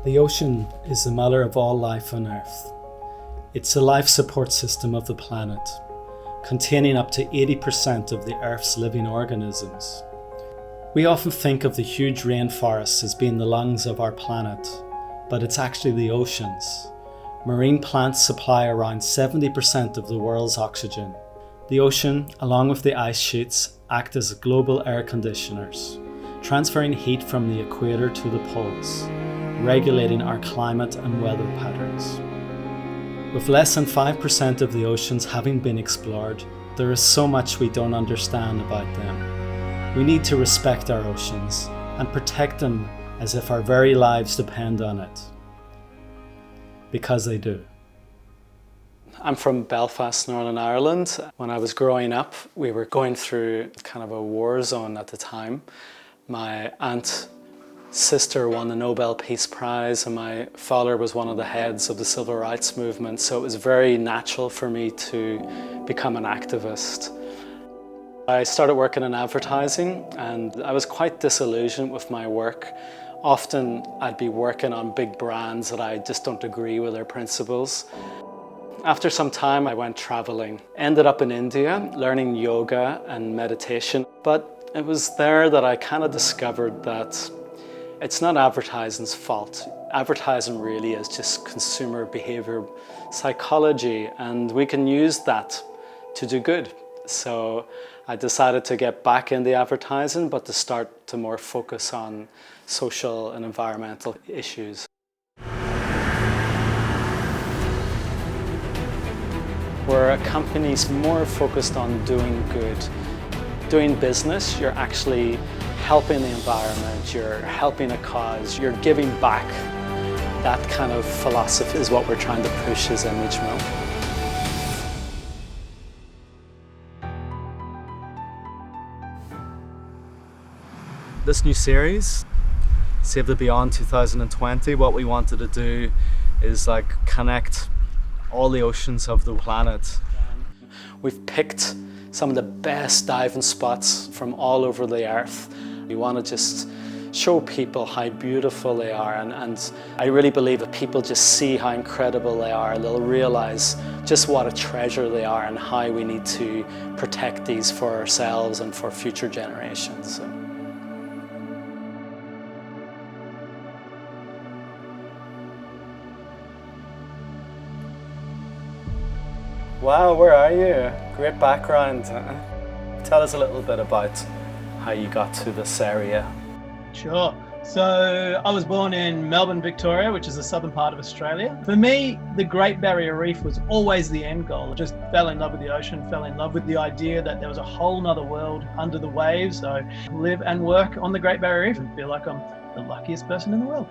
The ocean is the mother of all life on Earth. It's the life support system of the planet, containing up to 80% of the Earth's living organisms. We often think of the huge rainforests as being the lungs of our planet, but it's actually the oceans. Marine plants supply around 70% of the world's oxygen. The ocean, along with the ice sheets, act as global air conditioners, transferring heat from the equator to the poles, regulating our climate and weather patterns. With less than 5% of the oceans having been explored, there is so much we don't understand about them. We need to respect our oceans and protect them as if our very lives depend on it. Because they do. I'm from Belfast, Northern Ireland. When I was growing up, we were going through kind of a war zone at the time. My aunt's sister won the Nobel Peace Prize and my father was one of the heads of the civil rights movement, so it was very natural for me to become an activist. I started working in advertising and I was quite disillusioned with my work. Often I'd be working on big brands that I just don't agree with their principles. After some time I went traveling, ended up in India learning yoga and meditation, but it was there that I kind of discovered that it's not advertising's fault. Advertising really is just consumer behavior psychology, and we can use that to do good. So I decided to get back into advertising, but to start to more focus on social and environmental issues. Where a company's more focused on doing good. Doing business, you're actually helping the environment, you're helping a cause, you're giving back. That kind of philosophy is what we're trying to push as Image Mill. This new series, Save the Beyond 2020, what we wanted to do is connect all the oceans of the planet. We've picked some of the best diving spots from all over the earth. We want to just show people how beautiful they are, and I really believe if people just see how incredible they are, they'll realize just what a treasure they are and how we need to protect these for ourselves and for future generations. So. Wow, where are you? Great background. Tell us a little bit about how you got to this area. Sure. So I was born in Melbourne, Victoria, which is the southern part of Australia. For me, the Great Barrier Reef was always the end goal. I just fell in love with the ocean, fell in love with the idea that there was a whole nother world under the waves. So live and work on the Great Barrier Reef and feel like I'm the luckiest person in the world.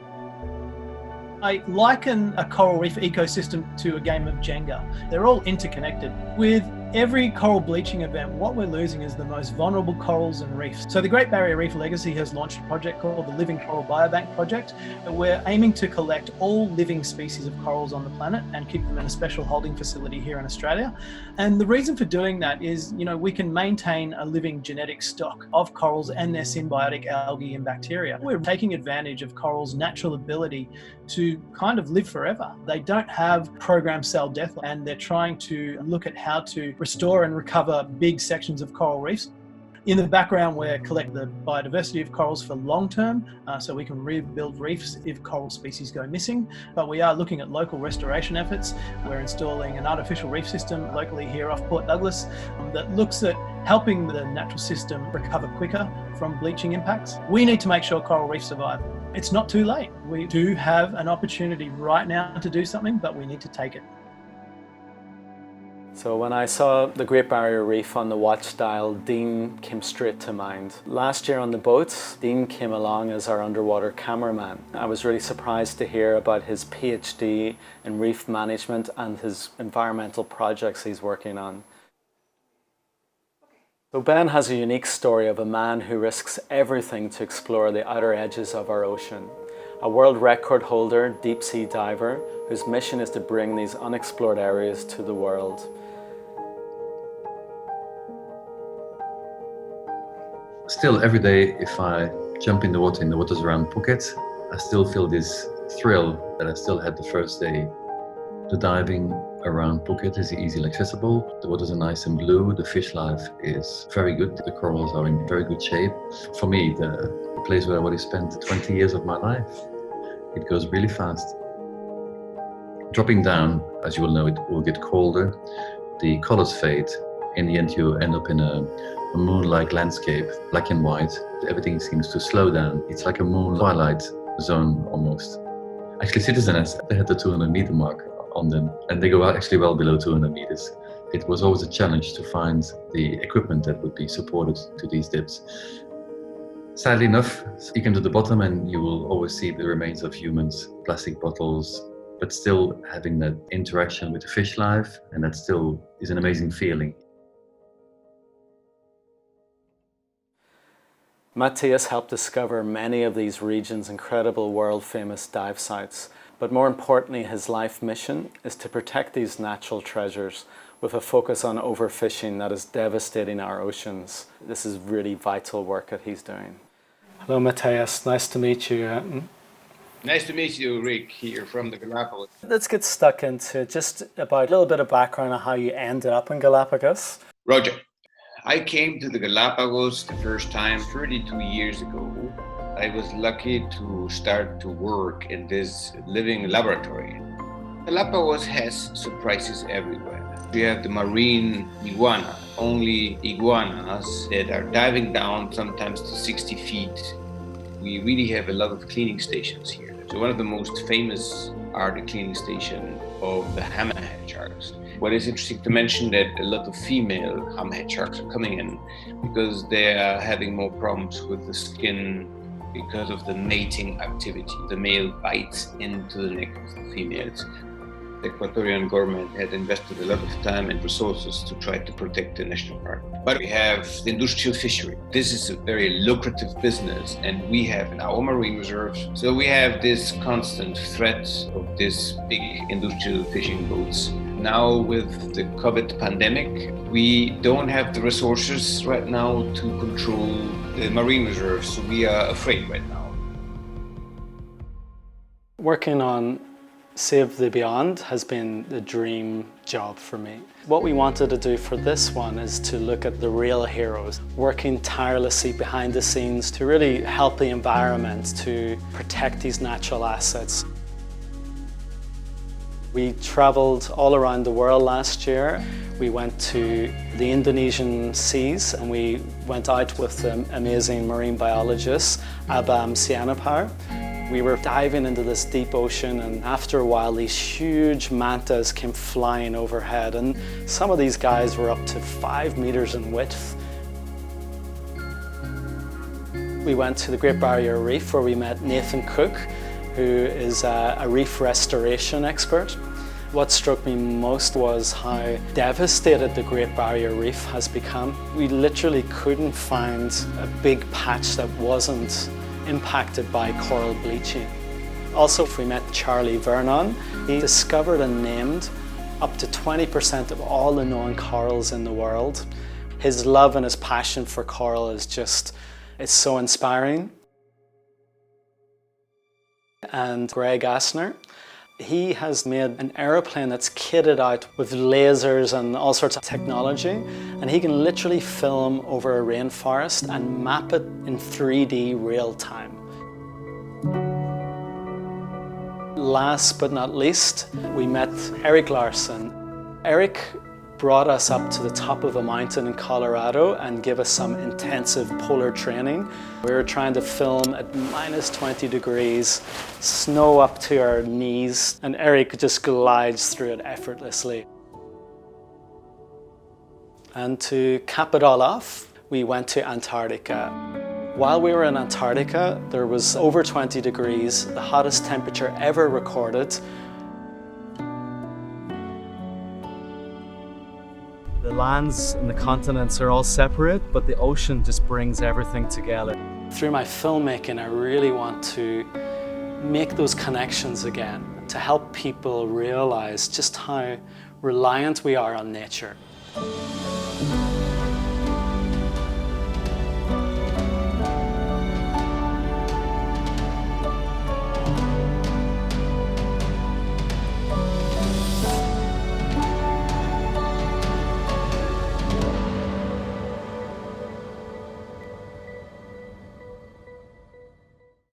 I liken a coral reef ecosystem to a game of Jenga. They're all interconnected. With every coral bleaching event, what we're losing is the most vulnerable corals and reefs. So the Great Barrier Reef Legacy has launched a project called the Living Coral Biobank Project. We're aiming to collect all living species of corals on the planet and keep them in a special holding facility here in Australia. And the reason for doing that is, we can maintain a living genetic stock of corals and their symbiotic algae and bacteria. We're taking advantage of corals' natural ability to kind of live forever. They don't have programmed cell death, and they're trying to look at how to restore and recover big sections of coral reefs. In the background, we're collecting the biodiversity of corals for long term, so we can rebuild reefs if coral species go missing. But we are looking at local restoration efforts. We're installing an artificial reef system locally here off Port Douglas that looks at helping the natural system recover quicker from bleaching impacts. We need to make sure coral reefs survive. It's not too late. We do have an opportunity right now to do something, but we need to take it. So when I saw the Great Barrier Reef on the watch dial, Dean came straight to mind. Last year on the boat, Dean came along as our underwater cameraman. I was really surprised to hear about his PhD in reef management and his environmental projects he's working on. So Ben has a unique story of a man who risks everything to explore the outer edges of our ocean. A world record holder, deep sea diver, whose mission is to bring these unexplored areas to the world. Still, every day, if I jump in the water's around Phuket, I still feel this thrill that I still had the first day. The diving around Phuket is easily accessible. The waters are nice and blue. The fish life is very good. The corals are in very good shape. For me, the place where I already spent 20 years of my life. It goes really fast. Dropping down, as you will know, it will get colder. The colors fade. In the end, you end up in a moon-like landscape, black and white. Everything seems to slow down. It's like a moon twilight zone almost. Actually, Citizens, they had the 200-meter mark on them, and they go actually well below 200 meters. It was always a challenge to find the equipment that would be supported to these dips. Sadly enough, you come to the bottom and you will always see the remains of humans, plastic bottles, but still having that interaction with the fish life, and that still is an amazing feeling. Matthias helped discover many of these regions' incredible world-famous dive sites, but more importantly, his life mission is to protect these natural treasures with a focus on overfishing that is devastating our oceans. This is really vital work that he's doing. Hello, Matthias. Nice to meet you. Nice to meet you, Rick, here from the Galapagos. Let's get stuck into just about a little bit of background on how you ended up in Galapagos. Roger. I came to the Galapagos the first time 32 years ago. I was lucky to start to work in this living laboratory. Galapagos has surprises everywhere. We have the marine iguana, only iguanas that are diving down sometimes to 60 feet. We really have a lot of cleaning stations here. So one of the most famous are the cleaning station of the hammerhead sharks. What is interesting to mention that a lot of female hammerhead sharks are coming in because they are having more problems with the skin because of the mating activity. The male bites into the neck of the females. The Ecuadorian government had invested a lot of time and resources to try to protect the national park. But we have the industrial fishery. This is a very lucrative business, and we have in our marine reserves. So we have this constant threat of these big industrial fishing boats. Now with the COVID pandemic, we don't have the resources right now to control the marine reserves, so we are afraid right now. Working on Save the Beyond has been the dream job for me. What we wanted to do for this one is to look at the real heroes, working tirelessly behind the scenes to really help the environment, to protect these natural assets. We traveled all around the world last year. We went to the Indonesian seas and we went out with the amazing marine biologist, Abam Sianapar. We were diving into this deep ocean, and after a while these huge mantas came flying overhead, and some of these guys were up to 5 meters in width. We went to the Great Barrier Reef where we met Nathan Cook, who is a reef restoration expert. What struck me most was how devastated the Great Barrier Reef has become. We literally couldn't find a big patch that wasn't impacted by coral bleaching. Also, we met Charlie Vernon. He discovered and named up to 20% of all the known corals in the world. His love and his passion for coral is it's so inspiring. And Greg Asner, he has made an aeroplane that's kitted out with lasers and all sorts of technology, and he can literally film over a rainforest and map it in 3D real time. Last but not least, we met Eric Larson. Eric brought us up to the top of a mountain in Colorado and gave us some intensive polar training. We were trying to film at minus 20 degrees, snow up to our knees, and Eric just glides through it effortlessly. And to cap it all off, we went to Antarctica. While we were in Antarctica, there was over 20 degrees, the hottest temperature ever recorded. The lands and the continents are all separate, but the ocean just brings everything together. Through my filmmaking, I really want to make those connections again, to help people realize just how reliant we are on nature.